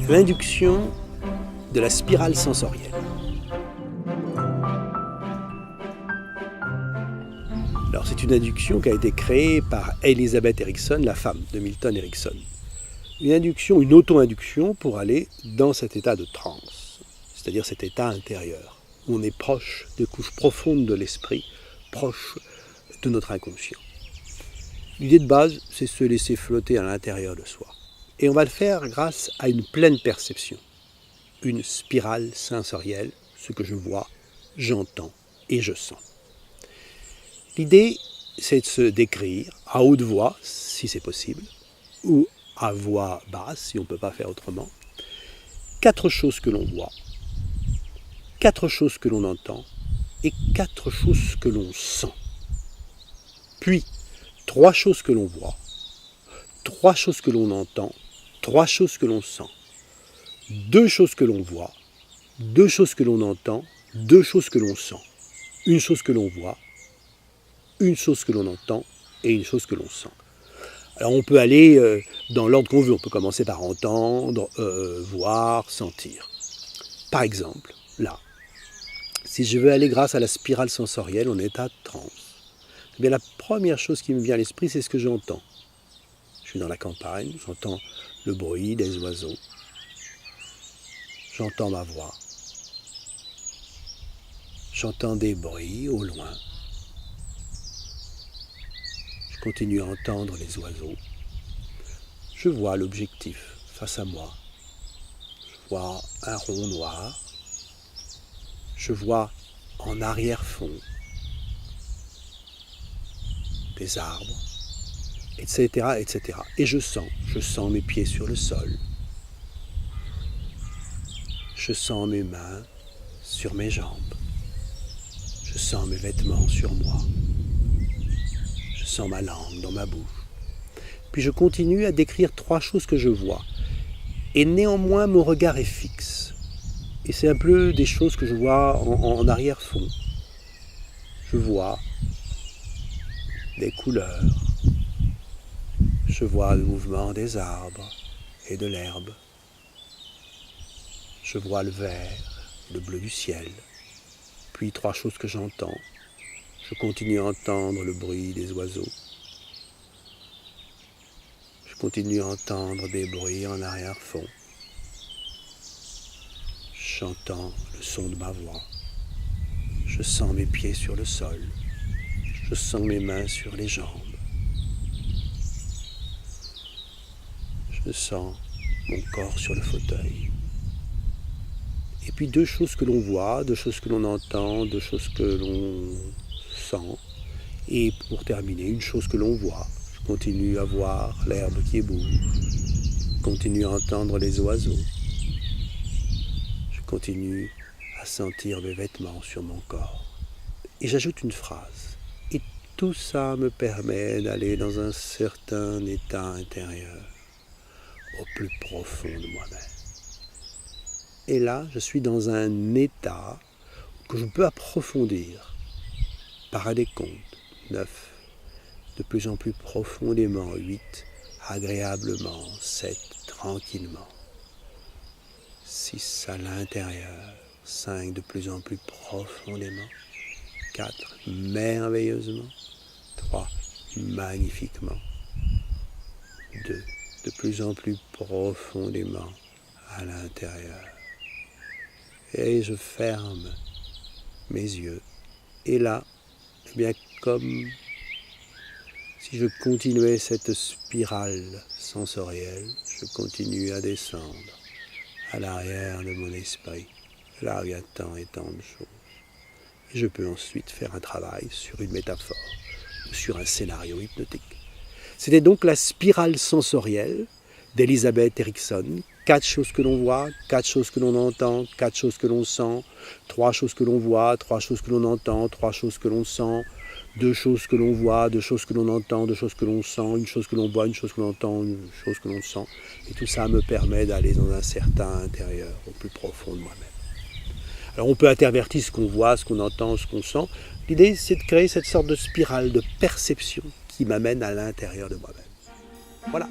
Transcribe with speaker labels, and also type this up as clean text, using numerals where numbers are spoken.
Speaker 1: l'induction de la spirale sensorielle. Alors c'est une induction qui a été créée par Elisabeth Erickson, la femme de Milton Erickson. Une induction, une auto-induction pour aller dans cet état de transe, c'est-à-dire cet état intérieur, où on est proche des couches profondes de l'esprit, proche de notre inconscient. L'idée de base, c'est se laisser flotter à l'intérieur de soi. Et on va le faire grâce à une pleine perception, une spirale sensorielle, ce que je vois, j'entends et je sens. L'idée, c'est de se décrire à haute voix, si c'est possible, ou à voix basse, si on ne peut pas faire autrement, 4 choses que l'on voit, 4 choses que l'on entend et 4 choses que l'on sent. Puis, 3 choses que l'on voit, 3 choses que l'on entend, 3 choses que l'on sent, 2 choses que l'on voit, 2 choses que l'on entend, 2 choses que l'on sent, une chose que l'on voit, une chose que l'on entend et une chose que l'on sent. Alors on peut aller dans l'ordre qu'on veut, on peut commencer par entendre, voir, sentir. Par exemple, là, si je veux aller grâce à la spirale sensorielle en état de transe, eh bien la première chose qui me vient à l'esprit, c'est ce que j'entends. Je suis dans la campagne, j'entends le bruit des oiseaux, j'entends ma voix, j'entends des bruits au loin. Je continue à entendre les oiseaux. Je vois l'objectif face à moi. Je vois un rond noir. Je vois en arrière-fond des arbres, etc., etc. Et je sens mes pieds sur le sol. Je sens mes mains sur mes jambes. Je sens mes vêtements sur moi. Je sens ma langue dans ma bouche. Puis je continue à décrire 3 choses que je vois. Et néanmoins, mon regard est fixe. Et c'est un peu des choses que je vois en arrière-fond. Je vois des couleurs. Je vois le mouvement des arbres et de l'herbe. Je vois le vert, le bleu du ciel. Puis 3 choses que j'entends. Je continue à entendre le bruit des oiseaux. Je continue à entendre des bruits en arrière-fond. J'entends le son de ma voix. Je sens mes pieds sur le sol. Je sens mes mains sur les jambes. Je sens mon corps sur le fauteuil. Et puis 2 choses que l'on voit, 2 choses que l'on entend, 2 choses que l'on sent. Et pour terminer, une chose que l'on voit. Je continue à voir l'herbe qui bouge. Je continue à entendre les oiseaux. Je continue à sentir mes vêtements sur mon corps. Et j'ajoute une phrase. Et tout ça me permet d'aller dans un certain état intérieur, au plus profond de moi-même. Et là, je suis dans un état que je peux approfondir par un décompte. 9, de plus en plus profondément. 8, agréablement. 7, tranquillement. 6, à l'intérieur. 5, de plus en plus profondément. 4, merveilleusement. 3, magnifiquement. 2, de plus en plus profondément à l'intérieur. Et je ferme mes yeux. Et là, eh bien, comme si je continuais cette spirale sensorielle, je continue à descendre à l'arrière de mon esprit, là où il y a tant et tant de choses. Et je peux ensuite faire un travail sur une métaphore, ou sur un scénario hypnotique. C'était donc la spirale sensorielle d'Elisabeth Erickson. 4 choses que l'on voit, 4 choses que l'on entend, 4 choses que l'on sent, 3 choses que l'on voit, 3 choses que l'on entend, 3 choses que l'on sent, 2 choses que l'on voit, 2 choses que l'on entend, 2 choses que l'on sent, une chose que l'on voit, une chose que l'on entend, une chose que l'on sent. Et tout ça me permet d'aller dans un certain intérieur, au plus profond de moi-même. Alors on peut intervertir ce qu'on voit, ce qu'on entend, ce qu'on sent. L'idée, c'est de créer cette sorte de spirale de perception qui m'amène à l'intérieur de moi-même. Voilà.